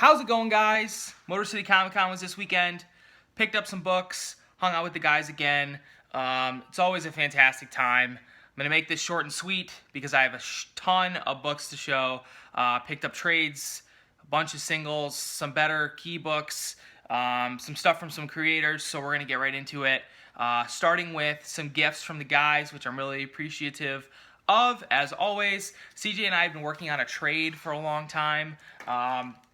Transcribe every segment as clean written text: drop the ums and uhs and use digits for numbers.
How's it going, guys? Motor City Comic Con was this weekend. Picked up some books, hung out with the guys again. It's always a fantastic time. I'm going to make this short and sweet because I have a ton of books to show. Picked up trades, a bunch of singles, some better key books, some stuff from some creators, so we're going to get right into it. Starting with some gifts from the guys, which I'm really appreciative of. As always, CJ and I have been working on a trade for a long time,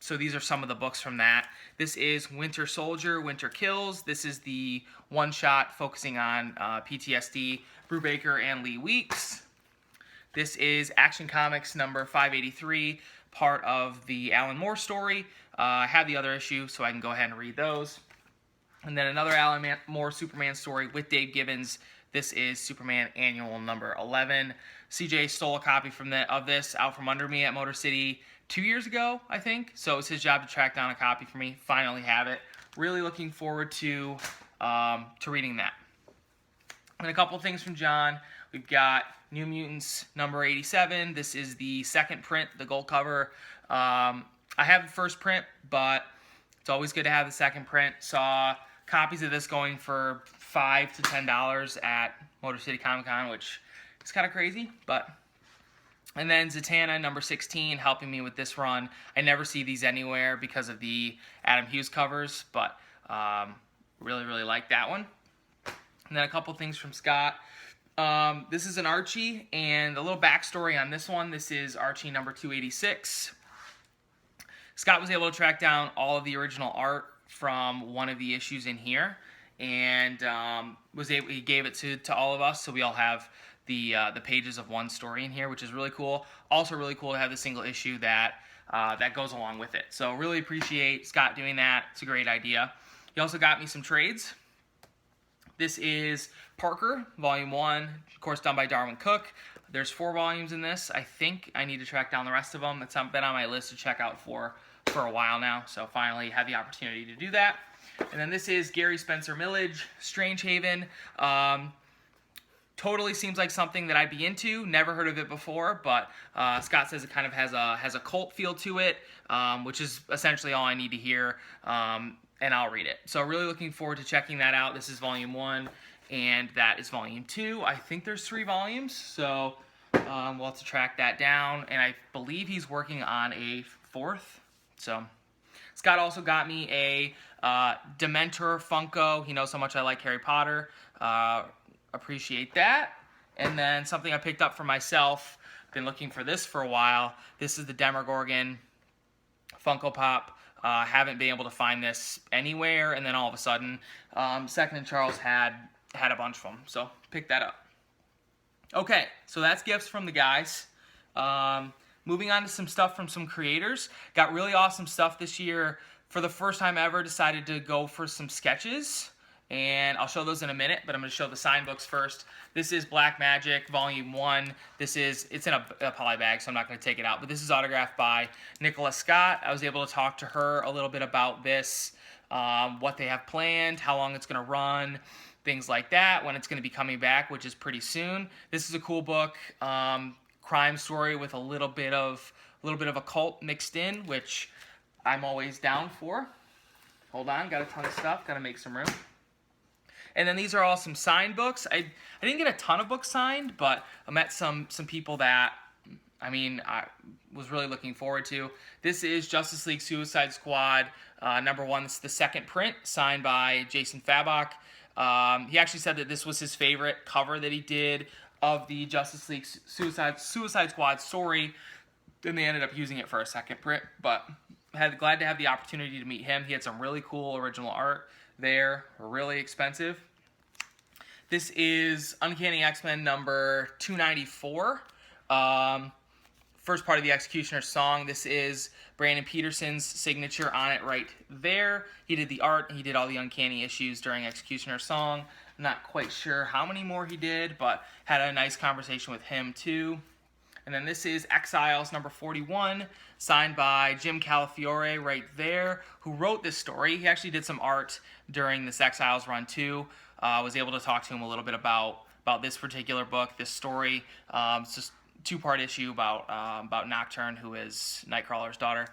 so these are some of the books from that. This is Winter Soldier, Winter Kills. This is the one-shot focusing on PTSD, Brubaker and Lee Weeks. This is Action Comics number 583, part of the Alan Moore story. I have the other issue, so I can go ahead and read those. And then another Alan Moore Superman story with Dave Gibbons. This is Superman Annual number 11. CJ stole a copy of this out from under me at Motor City 2 years ago, I think. So it was his job to track down a copy for me. Finally have it. Really looking forward to reading that. And a couple things from John. We've got New Mutants number 87. This is the second print, the gold cover. I have the first print, but it's always good to have the second print. Saw copies of this going for $5 to $10 at Motor City Comic Con, which is kind of crazy, but... And then Zatanna, number 16, helping me with this run. I never see these anywhere because of the Adam Hughes covers, but really, really like that one. And then a couple things from Scott. This is an Archie, and a little backstory on this one. This is Archie number 286. Scott was able to track down all of the original art from one of the issues in here, and he gave it to all of us, so we all have the pages of one story in here, which is really cool. Also really cool to have the single issue that goes along with it. So really appreciate Scott doing that. It's a great idea. He also got me some trades. This is Parker, Volume 1, of course done by Darwin Cook. There's 4 volumes in this. I think I need to track down the rest of them. It's been on my list to check out for a while now, so finally had the opportunity to do that. And then this is Gary Spencer Millage, Strange Haven. Totally seems like something that I'd be into. Never heard of it before, but Scott says it kind of has a cult feel to it, which is essentially all I need to hear, and I'll read it. So really looking forward to checking that out. This is Volume 1, and that is Volume 2. I think there's 3 volumes, so we'll have to track that down, and I believe he's working on a 4th. So Scott also got me a Dementor Funko. He knows how much I like Harry Potter. Appreciate that. And then something I picked up for myself. Been looking for this for a while. This is the Demogorgon Funko Pop. Haven't been able to find this anywhere, and then all of a sudden, Second and Charles had a bunch of them, so picked that up. Okay, so that's gifts from the guys. Moving on to some stuff from some creators. Got really awesome stuff this year. For the first time ever, decided to go for some sketches, and I'll show those in a minute, but I'm going to show the signed books first. This is Black Magic, Volume 1. It's in a poly bag, so I'm not going to take it out, but this is autographed by Nicola Scott. I was able to talk to her a little bit about this, what they have planned, how long it's going to run, things like that, when it's going to be coming back, which is pretty soon. This is a cool book, crime story with a little bit of a cult mixed in, which I'm always down for. Hold on, got a ton of stuff, got to make some room. And then these are all some signed books. I didn't get a ton of books signed, but I met some people that, I was really looking forward to. This is Justice League Suicide Squad number 1. This is the second print, signed by Jason Fabok. He actually said that this was his favorite cover that he did of the Justice League Suicide Squad story. Then they ended up using it for a second print, but glad to have the opportunity to meet him. He had some really cool original art there, really expensive. This is Uncanny X-Men number 294. First part of the Executioner song. This is Brandon Peterson's signature on it right there. He did the art, he did all the Uncanny issues during Executioner song. I'm not quite sure how many more he did, but had a nice conversation with him too. And then this is Exiles number 41, signed by Jim Calafiore right there, who wrote this story. He actually did some art during this Exiles run too. Was able to talk to him a little bit about this particular book, this story. It's just a 2-part issue about Nocturne, who is Nightcrawler's daughter.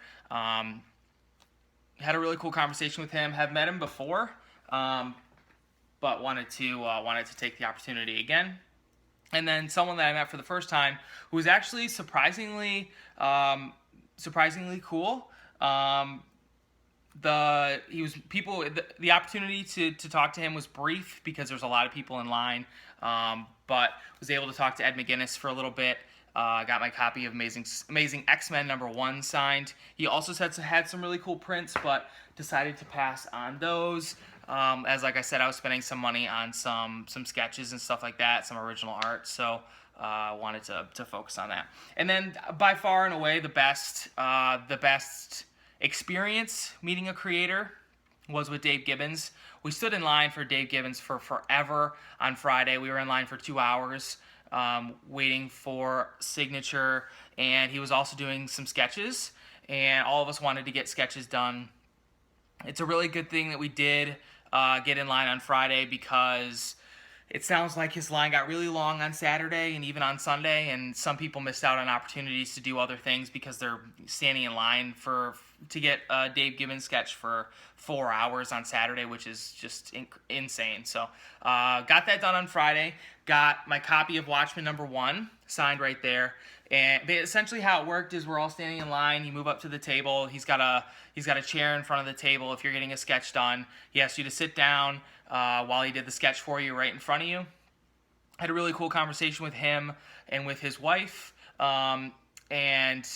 had a really cool conversation with him. Have met him before, but wanted to take the opportunity again. And then someone that I met for the first time who was actually surprisingly cool. The opportunity to talk to him was brief because there's a lot of people in line, but was able to talk to Ed McGuinness for a little bit. Got my copy of Amazing X-Men #1 signed. He also had some really cool prints, but decided to pass on those. As like I said, I was spending some money on some sketches and stuff like that, some original art. So wanted to focus on that. And then by far and away the best experience meeting a creator was with Dave Gibbons. We stood in line for Dave Gibbons for forever on Friday. We were in line for 2 hours waiting for signature, and he was also doing some sketches, and all of us wanted to get sketches done. It's a really good thing that we did get in line on Friday, because it sounds like his line got really long on Saturday and even on Sunday, and some people missed out on opportunities to do other things because they're standing in line to get a Dave Gibbons sketch for 4 hours on Saturday, which is just insane. So got that done on Friday. Got my copy of Watchmen #1 signed right there. And essentially how it worked is we're all standing in line. You move up to the table. He's got a chair in front of the table. If you're getting a sketch done, he asks you to sit down while he did the sketch for you right in front of you. Had a really cool conversation with him and with his wife. And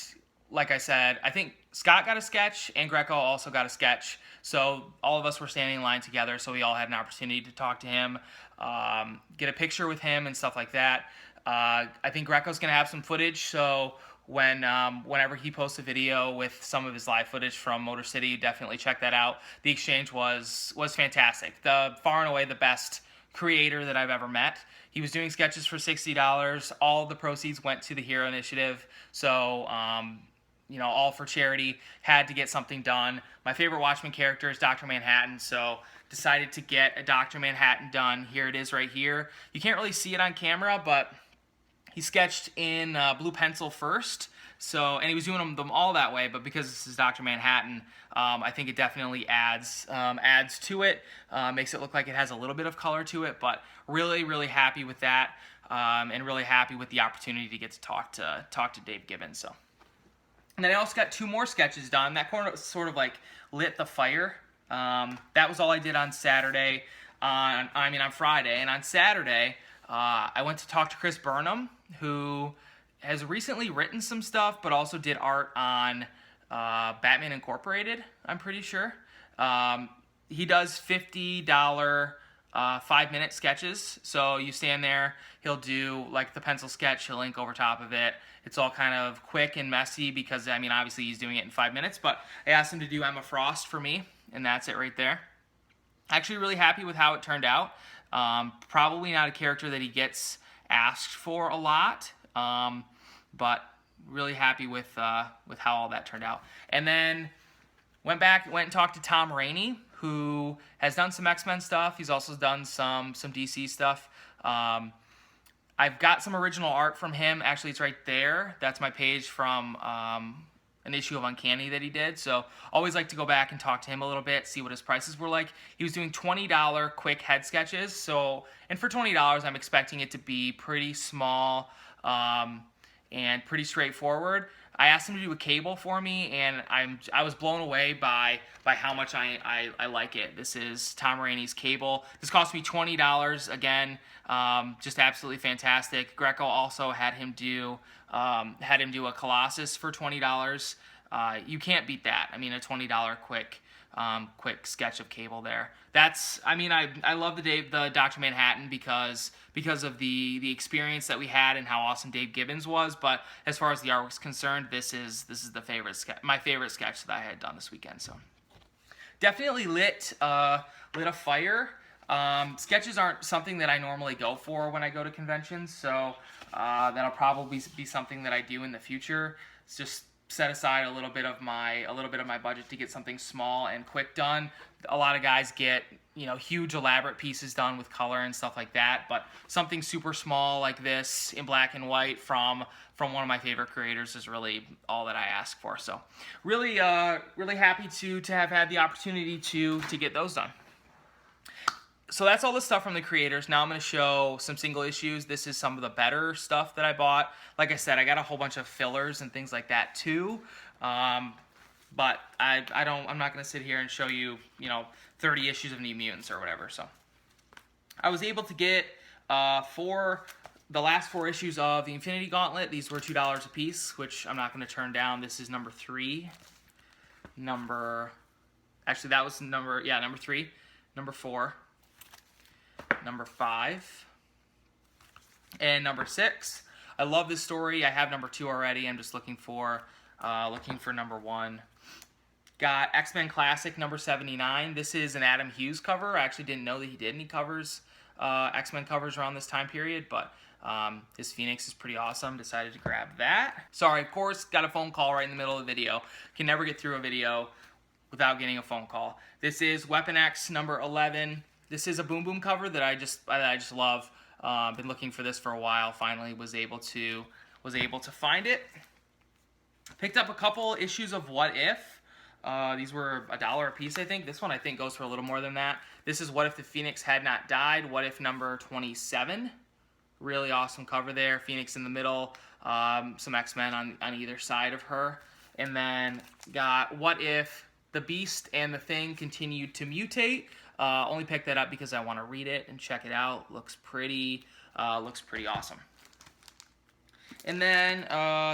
like I said, I think Scott got a sketch and Greco also got a sketch. So all of us were standing in line together, so we all had an opportunity to talk to him, get a picture with him and stuff like that. I think Greco's going to have some footage, so whenever he posts a video with some of his live footage from Motor City, definitely check that out. The exchange was fantastic. Far and away the best creator that I've ever met. He was doing sketches for $60. All of the proceeds went to the Hero Initiative, so all for charity. Had to get something done. My favorite Watchmen character is Dr. Manhattan, so decided to get a Dr. Manhattan done. Here it is right here. You can't really see it on camera, but he sketched in blue pencil first, and he was doing them all that way, but because this is Dr. Manhattan, I think it definitely adds to it, makes it look like it has a little bit of color to it, but really, really happy with that, and really happy with the opportunity to get to talk to Dave Gibbons. So. And then I also got 2 more sketches done. That corner sort of like lit the fire. That was all I did on Saturday. On Friday. And on Saturday, I went to talk to Chris Burnham, who has recently written some stuff, but also did art on Batman Incorporated, I'm pretty sure. He does $50 5-minute sketches. So you stand there, he'll do like the pencil sketch, he'll ink over top of it. It's all kind of quick and messy because, obviously he's doing it in 5 minutes, but I asked him to do Emma Frost for me, and that's it right there. Actually really happy with how it turned out. Probably not a character that he gets asked for a lot, but really happy with how all that turned out. And then went and talked to Tom Rainey, who has done some X-Men stuff. He's also done some DC stuff. I've got some original art from him. Actually, it's right there. That's my page from an issue of Uncanny that he did. So always like to go back and talk to him a little bit, see what his prices were like. He was doing $20 quick head sketches. And for $20, I'm expecting it to be pretty small and pretty straightforward. I asked him to do a cable for me, and I was blown away by how much I like it. This is Tom Rainey's cable. This cost me $20 again. Just absolutely fantastic. Greco also had him do a Colossus for $20. You can't beat that. A $20 quick sketch of cable there. I love the Dr. Manhattan because of the experience that we had and how awesome Dave Gibbons was. But as far as the art was concerned, this is my favorite sketch that I had done this weekend. So definitely lit a fire. Sketches aren't something that I normally go for when I go to conventions, so that'll probably be something that I do in the future. It's just set aside a little bit of my budget to get something small and quick done. A lot of guys get, you know, huge elaborate pieces done with color and stuff like that, but something super small like this in black and white from one of my favorite creators is really all that I ask for. So really really happy to have had the opportunity to get those done. So that's all the stuff from the creators. Now I'm going to show some single issues. This is some of the better stuff that I bought. Like I said, I got a whole bunch of fillers and things like that too. But I'm not going to sit here and show you, you know, 30 issues of New Mutants or whatever. So I was able to get for the last 4 issues of the Infinity Gauntlet. These were $2 a piece, which I'm not going to turn down. This is number 3. Actually, that was number 3. Number 4. Number 5, and number 6. I love this story. I have number 2 already. I'm just looking for number 1. Got X-Men Classic number 79. This is an Adam Hughes cover. I actually didn't know that he did any covers, X-Men covers around this time period, but his Phoenix is pretty awesome. Decided to grab that. Sorry, of course, got a phone call right in the middle of the video. Can never get through a video without getting a phone call. This is Weapon X number 11. This is a Boom Boom cover that I just love. Been looking for this for a while. Finally was able to find it. Picked up a couple issues of What If. These were $1 a piece, I think. This one I think goes for a little more than that. This is What If the Phoenix Had Not Died. What If number 27. Really awesome cover there. Phoenix in the middle. Some X-Men on either side of her. And then got What If the Beast and the Thing Continued to Mutate. Only picked that up because I want to read it and check it out. Looks pretty awesome. And then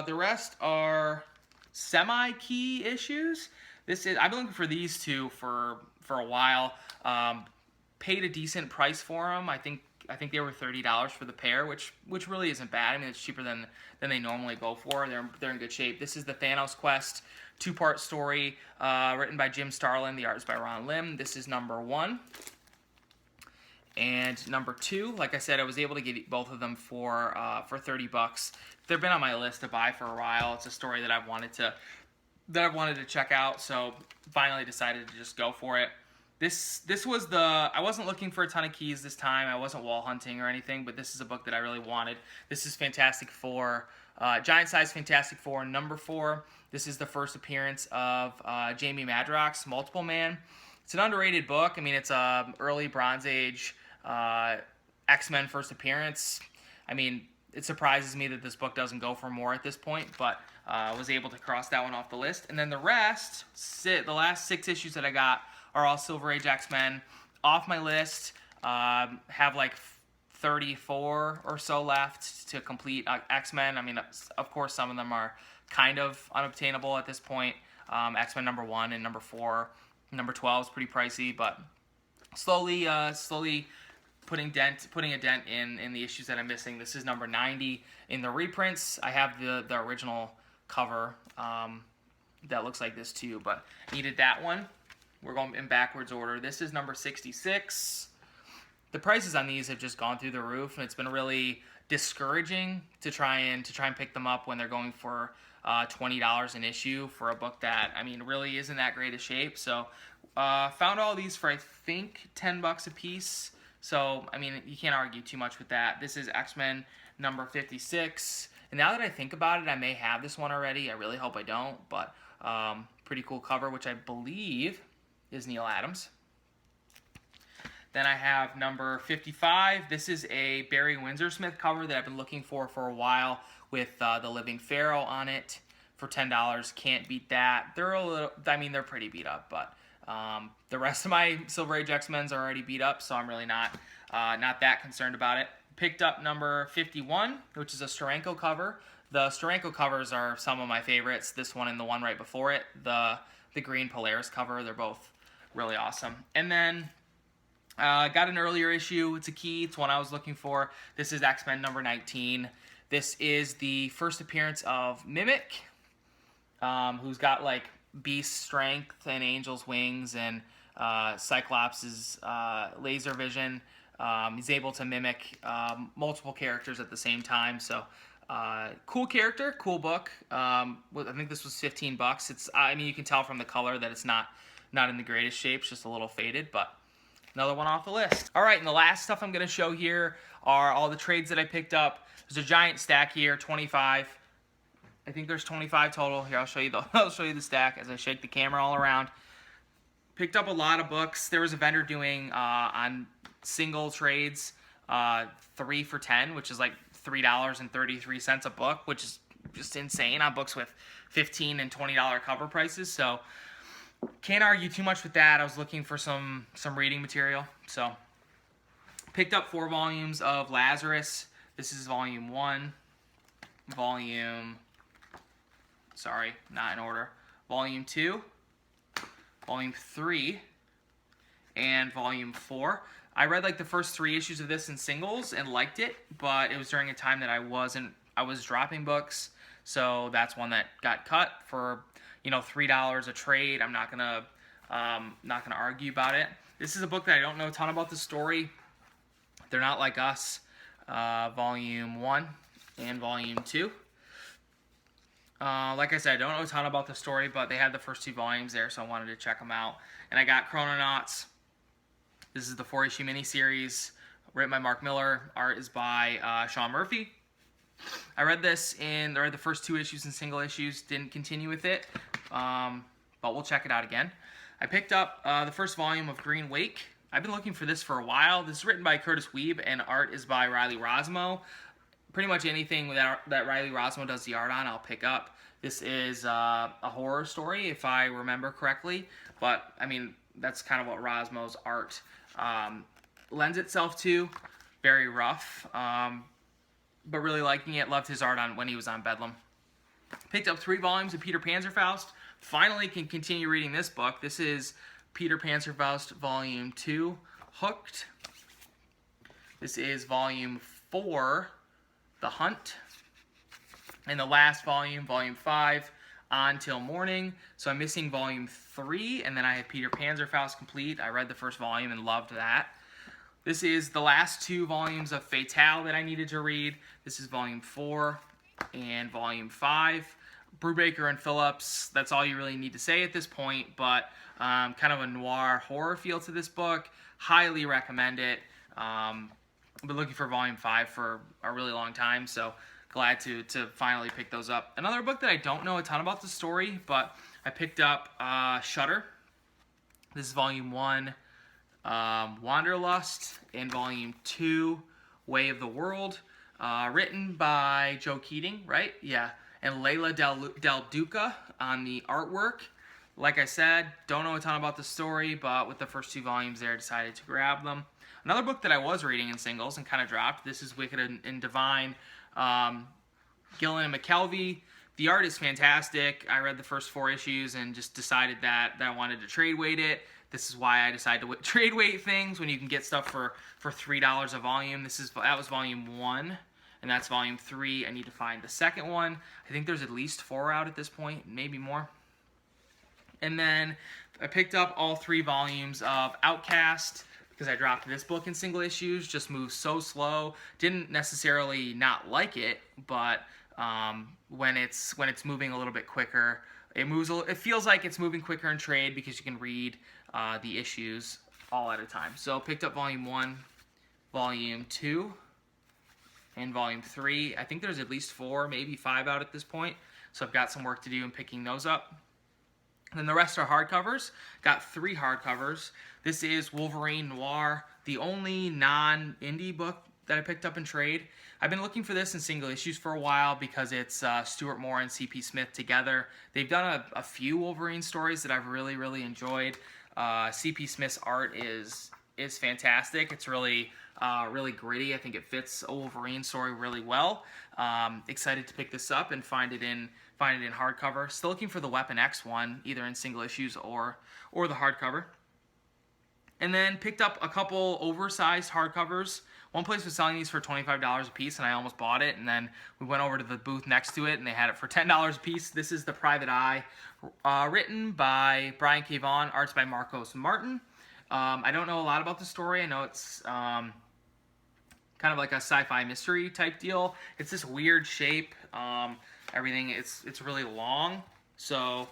the rest are semi-key issues. I've been looking for these two for a while. Paid a decent price for them. I think they were $30 for the pair, which really isn't bad. I mean, it's cheaper than they normally go for. They're in good shape. This is the Thanos Quest 2-part story, written by Jim Starlin. The art is by Ron Lim. This is number 1. And number 2, like I said, I was able to get both of them for $30. They've been on my list to buy for a while. It's a story that I've wanted to check out, so finally decided to just go for it. This was I wasn't looking for a ton of keys this time. I wasn't wall hunting or anything, but this is a book that I really wanted. This is Fantastic Four, Giant Size Fantastic Four number 4. This is the first appearance of Jamie Madrox, Multiple Man. It's an underrated book. I mean, it's a early Bronze Age X-Men first appearance. I mean, it surprises me that this book doesn't go for more at this point, but I was able to cross that one off the list. And then the rest, the last 6 issues that I got, are all Silver Age X-Men. Off my list, have like 34 or so left to complete X-Men. I mean, of course, some of them are kind of unobtainable at this point. X-Men number 1 and number 4. Number 12 is pretty pricey, but slowly putting a dent in the issues that I'm missing. This is number 90 in the reprints. I have the original cover that looks like this too, but needed that one. We're going in backwards order. This is number 66. The prices on these have just gone through the roof, and it's been really discouraging to try and pick them up when they're going for $20 an issue for a book that, I mean, really isn't that great a shape. So found all these for, I think, $10 a piece. So, I mean, you can't argue too much with that. This is X-Men number 56. And now that I think about it, I may have this one already. I really hope I don't, but pretty cool cover, which I believe is Neil Adams. Then I have number 55. This is a Barry Windsor-Smith cover that I've been looking for a while, with the Living Pharaoh on it for $10. Can't beat that. They're a little, I mean, they're pretty beat up, but the rest of my Silver Age X-Men's are already beat up, so I'm really not that concerned about it. Picked up number 51, which is a Steranko cover. The Steranko covers are some of my favorites. This one and the one right before it, the green Polaris cover, they're both really awesome. And then got an earlier issue. It's a key. It's one I was looking for. This is X-Men number 19. This is the first appearance of Mimic, who's got like Beast strength and Angel's wings and Cyclops' laser vision. He's able to mimic multiple characters at the same time, so Cool character, cool book. I think this was $15. I mean, you can tell from the color that it's not in the greatest shape, it's just a little faded, but another one off the list. All right, and the last stuff I'm going to show here are all the trades that I picked up. There's a giant stack here, 25. I think there's 25 total. Here, I'll show you the stack as I shake the camera all around. Picked up a lot of books. There was a vendor doing on single trades 3 for $10, which is like $3.33 a book, which is just insane on books with $15 and $20 cover prices. So can't argue too much with that. I was looking for some reading material, so picked up 4 volumes of Lazarus. This is volume 1, volume 2, volume 3, and volume 4. I read like the first 3 issues of this in singles and liked it, but it was during a time that I was dropping books, so that's one that got cut for, you know, $3 a trade. I'm not gonna argue about it. This is a book that I don't know a ton about the story. They're Not Like Us, volume 1 and volume 2. Like I said, I don't know a ton about the story, but they had the first 2 volumes there, so I wanted to check them out. And I got Chrononauts. This is the 4-issue miniseries, written by Mark Miller. Art is by Sean Murphy. I read the first 2 issues in single issues, didn't continue with it, but we'll check it out again. I picked up the first volume of Green Wake. I've been looking for this for a while. This is written by Curtis Weeb, and art is by Riley Rosmo. Pretty much anything that Riley Rosmo does the art on, I'll pick up. This is a horror story, if I remember correctly, but I mean, that's kind of what Rosmo's art lends itself to. Very rough, but really liking it. Loved his art on when he was on Bedlam. Picked up 3 volumes of Peter Panzerfaust. Finally can continue reading this book. This is Peter Panzerfaust volume 2, Hooked. This is volume 4, The Hunt. And the last volume, volume 5, On Till Morning. So I'm missing volume 3, and then I have Peter Panzerfaust complete. I read the first volume and loved that. This is the last 2 volumes of Fatale that I needed to read. This is volume 4 and volume 5. Brubaker and Phillips, that's all you really need to say at this point, but kind of a noir horror feel to this book. Highly recommend it. I've been looking for volume 5 for a really long time, so glad to finally pick those up. Another book that I don't know a ton about the story, but I picked up Shudder. This is volume 1, Wanderlust, and volume 2, Way of the World. Written by Joe Keating, right? Yeah. And Leila Del Duca on the artwork. Like I said, don't know a ton about the story, but with the first 2 volumes there, I decided to grab them. Another book that I was reading in singles and kind of dropped, this is Wicked and Divine, Gillen and McKelvey. The art is fantastic. I read the first 4 issues and just decided that I wanted to trade weight it. This is why I decided to trade weight things when you can get stuff for $3 a volume. That was volume 1. And that's volume 3. I need to find the second one. I think there's at least 4 out at this point, maybe more. And then I picked up all 3 volumes of Outcast because I dropped this book in single issues. Just moves so slow. Didn't necessarily not like it, but when it's moving a little bit quicker, it feels like it's moving quicker in trade because you can read the issues all at a time. So picked up volume 1, volume 2. And volume 3. I think there's at least 4, maybe 5 out at this point. So I've got some work to do in picking those up. And then the rest are hardcovers. Got 3 hardcovers. This is Wolverine Noir, the only non-indie book that I picked up in trade. I've been looking for this in single issues for a while because it's Stuart Moore and C.P. Smith together. They've done a few Wolverine stories that I've really, really enjoyed. C.P. Smith's art is fantastic. It's really gritty. I think it fits a Wolverine story really well. Excited to pick this up and find it in hardcover. Still looking for the Weapon X one, either in single issues or the hardcover. And then picked up a couple oversized hardcovers. One place was selling these for $25 a piece, and I almost bought it. And then we went over to the booth next to it, and they had it for $10 a piece. This is The Private Eye, written by Brian K. Vaughan, arts by Marcos Martin. I don't know a lot about the story. I know it's kind of like a sci-fi mystery type deal. It's this weird shape. Everything it's really long. So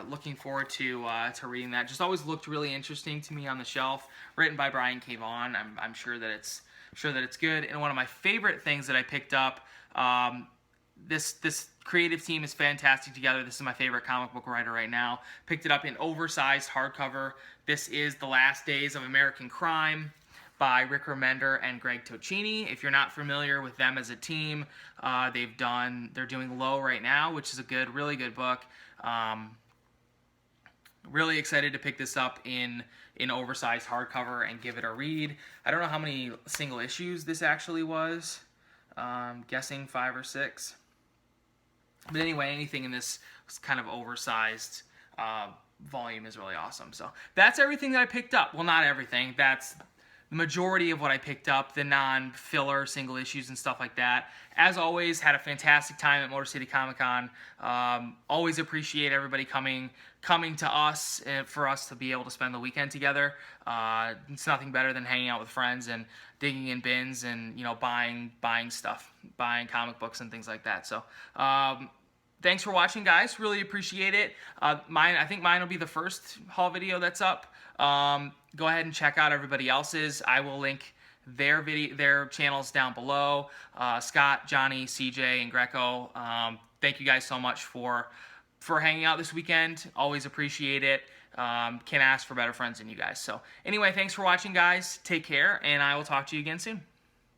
looking forward to reading that. Just always looked really interesting to me on the shelf. Written by Brian K. Vaughan. I'm sure that it's good. And one of my favorite things that I picked up. This creative team is fantastic together. This is my favorite comic book writer right now. Picked it up in oversized hardcover. This is The Last Days of American Crime by Rick Remender and Greg Tocchini. If you're not familiar with them as a team, they're doing Low right now, which is a really good book. Really excited to pick this up in oversized hardcover and give it a read. I don't know how many single issues this actually was. Guessing 5 or 6. But anyway, anything in this kind of oversized volume is really awesome. So that's everything that I picked up. Well, not everything. That's the majority of what I picked up, the non-filler single issues and stuff like that. As always, had a fantastic time at Motor City Comic Con. Always appreciate everybody coming to us for us to be able to spend the weekend together. It's nothing better than hanging out with friends and digging in bins and buying stuff, buying comic books and things like that. So thanks for watching, guys. Really appreciate it. I think mine will be the first haul video that's up. Go ahead and check out everybody else's. I will link their channels down below. Scott, Johnny, CJ, and Greco. Thank you guys so much for hanging out this weekend. Always appreciate it. Can't ask for better friends than you guys. So anyway, thanks for watching, guys. Take care, and I will talk to you again soon.